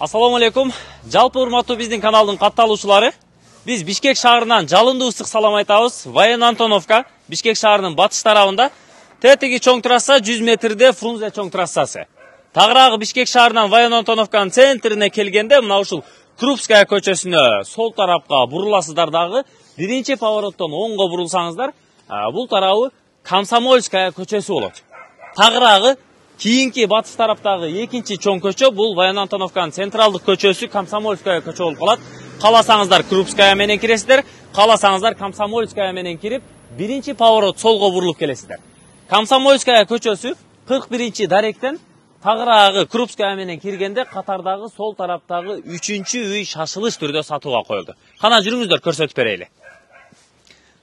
Ассаламу алейкум. Жалпы урматтуу биздин каналдын катталуучулары. Биз Бишкек шаарынан жалындуу ысык салам айтабыз. Воен Антоновка, Бишкек шаарынын батыш тарабында. Тетиги чоң трасса 100 метрде Фрунзе чоң трассасы. Тагыраагы Бишкек шаарынан Воен Антоновканын центрине келгенде мына ушул Крупская көчөсүнө сол тарапка буруласыздар дагы. Биринчи повороттон оңго бурулсаңыздар, бул тарабы Комсомольская көчөсү болот. Тагыраагы кийинки батыш тараптагы экинчи чоң көчө бул Воен Антоновканын централдык көчөсү Комсомольская көчө болуп калат. Каласаңыздар Крупская менен киресиздер, каласаңыздар Комсомольская менен кирип, биринчи поворот солго бурулуп келесиздер. Комсомольская көчөсү 41-чи даректен тагыраагы Крупская менен киргенде катардагы сол тараптагы 3-чү үй шашылыш түрдө сатууга коюлду. Кана жүрүңүздөр көрсөтүп берейли.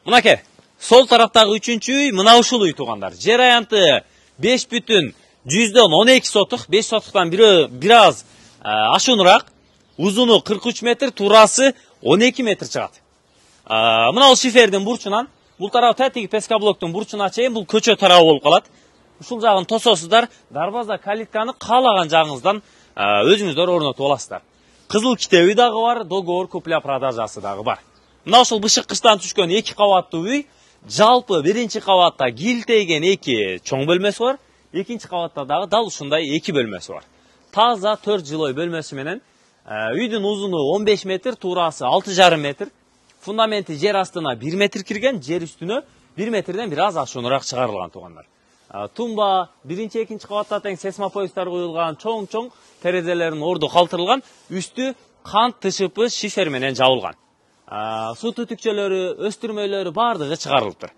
Мынакей, сол тараптагы 3-чү үй мына ушул үй туугандар. Жер аянты 5,12 сотук, 5 сотуктан бир аз ашуунураак, узуну 43 метр, туурасы 12 метр чыгат. Мына шифердин бурчунан, бул тарап тетиги пескоблоктун бурчуна чейин бул көчө тарабы болуп калат. Ушул жагын тососуздар, дарбаза калитканы каалаган жагыңыздан өзүңүздөр орнотуп аласыздар. Кызыл китеби дагы бар, договор купля-продажасы дагы бар. Мына ушул бышык кыштан түшкөн 2 кабаттуу үй, жалпы биринчи кабатта килтейген 2 чоң бөлмөсү бар, экинчи кабатта дагы дал ушундай 2 бөлмөсү бар. Таза 4 жылой бөлмөсү менен үйдүн узуну 15 метр, туурасы 6,5 метр, фундаменти жер астына 1 метр кирген, жер үстүнө 1 метрден бир аз ашуунураак чыгарылган туугандар. Тумба, биринчи, экинчи кабатта тең сейсмопоездар коюлган, чоң-чоң терезелерин орду калтырылган, үстү кант ТШП шифер менен жабылган. Суу түтүкчөлөрү, өстүрмөлөрү бардыгы чыгарылыптыр.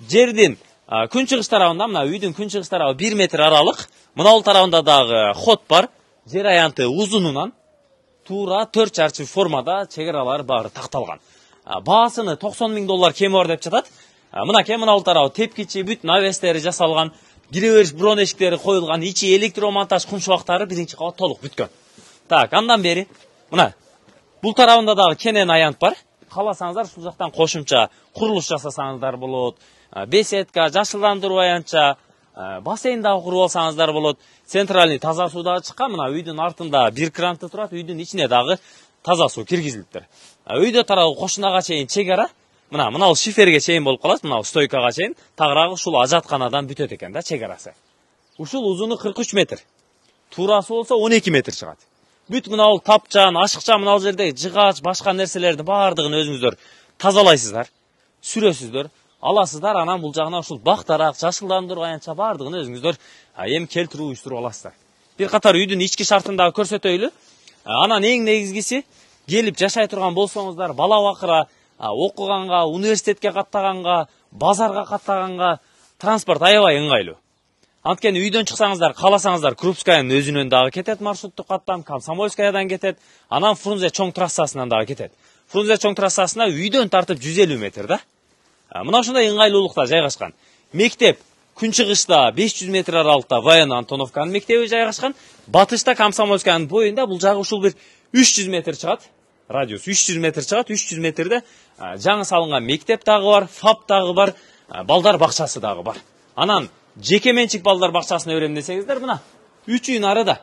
Жердин күн чыгыш тарабында, мына үйдүн күн чыгыш тарабы 1 метр аралык, мына бул тарабында дагы ход бар. Жер аянты узунунан туура 4 чарчы формада чегералар баары такталган. Баасыны $90,000 кеми бар деп жатат. Мынакей мына бул тарабы тепкичи, бүтүн авестери жасалган, кире бериш брон эшиктери коюлган, ичи электромонтаж кумшубактары биринчи кабат толук бүткөн. Так, андан бери мына бул тарабында дагы кенен аянт бар. Каласаңыздар ушул жактан кошумча курулуш жасасаңыздар болот. Беседка, жашылдандыруу аянтча, бассейн дагы куруп алсаңыздар болот. Центральный таза суу дагы чыккан. Мына үйдүн артында бир кранты турат, үйдүн ичине дагы таза суу киргизилиптир. Үйдө тарабы кошунага чейин чегара. Мына ул шиферге чейин болуп калат, мына стойкага чейин, тагыраагы ушул ажатканадан бүтөт экен да чегарасы. Ушул узуну 43 метр. Туурасы болсо 12 метр чыгат. Бүт мына ул тапчан, ашыкча мына жерде жыгач, башка нерселерди баардыгын өзүңүздөр тазалайсыздар, сүрөсүздөр, аласыздар, анан бул жагына ушул бактараак, жашылдандыруу аянтча баардыгын өзүңүздөр эми келтирүү уюштуруп аласыздар. Бир катар үйдүн ички шартын дагы көрсөтөйлү. Анан эң негизгиси келип жашай турган болсоңуздар, бала бакыра, окуганга, университетке каттаганга, базарга каттаганга транспорт аябай ыңгайлуу. Анткени үйдөн чыксаңыздар, каласаңыздар Крупскаянын өзүнөн дагы кетет маршруттук каттам, Комсомольскаядан кетет, анан Фрунзе чоң трассасынан дагы кетет. Фрунзе чоң трассасына үйдөн тартып 150 метр да. Мына ушундай ыңгайлуулукта жайгашкан. Мектеп күн чыгышта 500 метр аралыкта Воен Антоновканын мектеби жайгашкан. Батышта Комсомольскаянын боюнда бул жагы ушул бир 300 метр чыгат. Радиус 300 метр чыгат. 300 метрде жаңы салынган мектеп дагы бар, ФАП дагы бар, балдар бакчасы дагы бар. Анан жеке менчик балдар бакчасына берем десеңиздер, мына 3 үй нарыда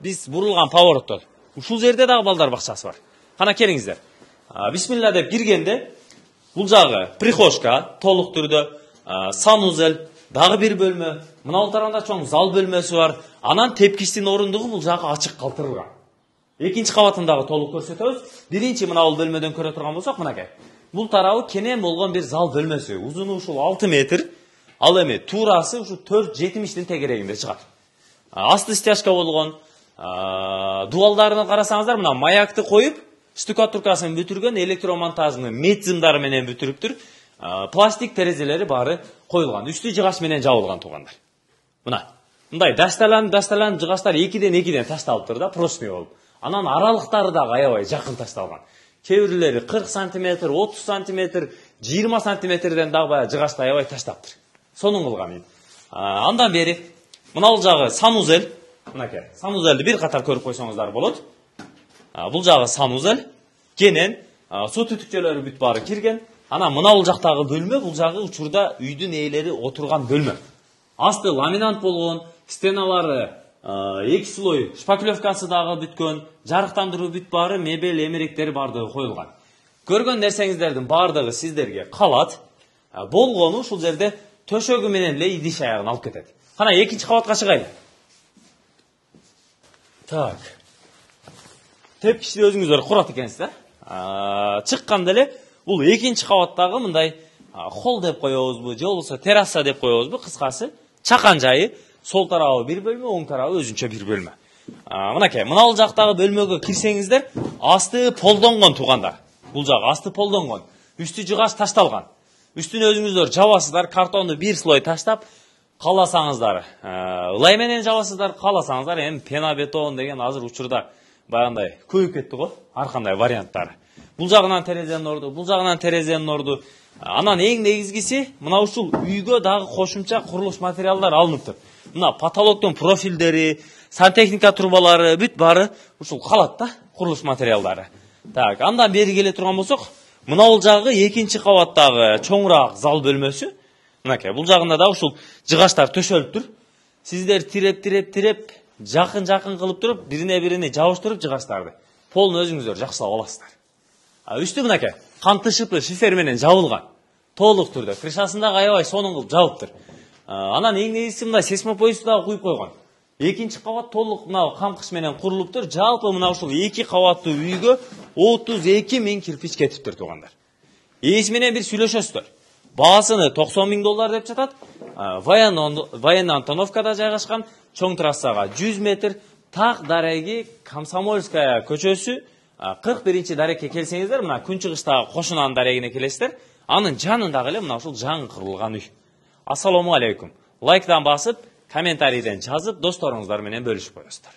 биз бурулган повороттон ушул жерде дагы балдар бакчасы бар. Кана келиңиздер. Бисмилла деп киргенде бул жагы прихожка, толук түрдө, санузел, дагы бир бөлмө, мына бул тарабында чоң зал бөлмөсү бар. Анан тепкичтин орундугу бул жагы ачык калтырылган. Экинчи кабатындагы толук көрсөтөбүз. Биринчи мына бул бөлмөдөн көрө турган болсок, мынакей. Бул тарабы кенен болгон бир зал бөлмөсү. Узуну ушул 6 метр, ал эми туурасы ушу 4,70 тегерегинде чыгат. Асты стяжка болгон, дуалдарына карасаңыздар, мына маякты коюп, штукатуркасын бүтүргөн, электромонтажны медзымдары менен бүтүрүптүр. Пластик терезелери баары коюлган, үстү жыгач менен жабылган туугандар. Мына мындай дашталан жыгачтар 2ден ташталыптыр да, прочный болуп. Анан аралыктары дагы аябай жакын ташталган. Кээ бирлери 40 см, 30 см, 20 см дагы баягы жыгачты аябай таштаптыр. Сонун кылган мен. Андан бери мына бул жагы санузел. Мынакей, санузелди бир катар көрүп койсоңуздар болот. Бул жагы санузел, кенен суу түтүкчөлөрү бүт баары кирген. Анан мына бул жактагы бөлмө, бул жагы учурда үйдүн ээлери отурган бөлмө. Асты ламинант болгон, стеналары 2 слой шпаклевкасы дагы бүткөн, жарыктандыруу бүт бары, мебель, эмеректери бардыгы коюлган. Көргөн нерсеңиздердин бардыгы сиздерге калат. Болгону ушул жерде төшөгү менен эле идиш аягын алып кетет. Кана экинчи кабатка чыгайлы. Так. Тепкичти өзүңүздөр курат экенсиз, чыкканда эле бул экинчи кабаттагы мындай холл деп коебузбу, же болбосо терраса деп коебузбу, кыскасы, чакан жайы, сол тарабы бир бөлмө, оң тарабы өзүнчө бир бөлмө. Мынакей, мына бул жактагы бөлмөгө кирсеңиздер, асты полдонгон туугандар. Бул жак асты полдонгон. Үстү жыгач ташталган. Үстүнө өзүңүздөр жабасыздар, картонду бир слой таштап, кааласаңыздар, ылай менен жабасыздар, кааласаңыздар, эми пена бетон деген азыр учурда баягындай көбөйүп кетти го, ар кандай варианттары. Бул жагынан терезенин орду, бул жагынан терезенин орду. Анан эң негизгиси, мына ушул үйгө дагы кошумча курулуш материалдар алыныптыр. Мына потолоктун профилдери, сантехника трубалары, бүт бары ушул калат да, курулуш материалдары. Так, андан бери келе турган болсок, мына бул жагы экинчи кабаттагы чоңураак зал бөлмөсү. Мынакей, бул жагында да ушул жыгачтар төшөлүп тур. Сиздер тиреп, жакын кылып туруп, бирине жабыштырып жыгачтарды. Полун өзүңүздөр жакшылап аласыздар. Үстү мынакей, кантышыпы шифер менен жабылган. Толук түрдө, крышасында аябай сонун кылып жабыптыр. Анан эң негизгиси мындай сейсмопоезд дагы куюп койгон. Экинчи кабат толук мына камкыш менен курулуптур. Жалпы мына ушул 2 кабаттуу үйгө 32 000 кирпич кетиптир туугандар. Ээси менен бир сүйлөшөсүздөр. Баасыны $90,000 деп жатат. Военный Антоновкада жайгашкан, чоң трассага 100 метр, так дареги Комсомольская көчөсү, 41-чи дарекке келсеңиздер, мына күнчыгыштагы кошунанын дарегине келесиздер. Анын жанындагы эле мына ушул жаңы курулган үй. Ассаламу алейкум. Лайктан басып, комментарийден жазып, досторуңуздар менен бөлүшүп коесуздар.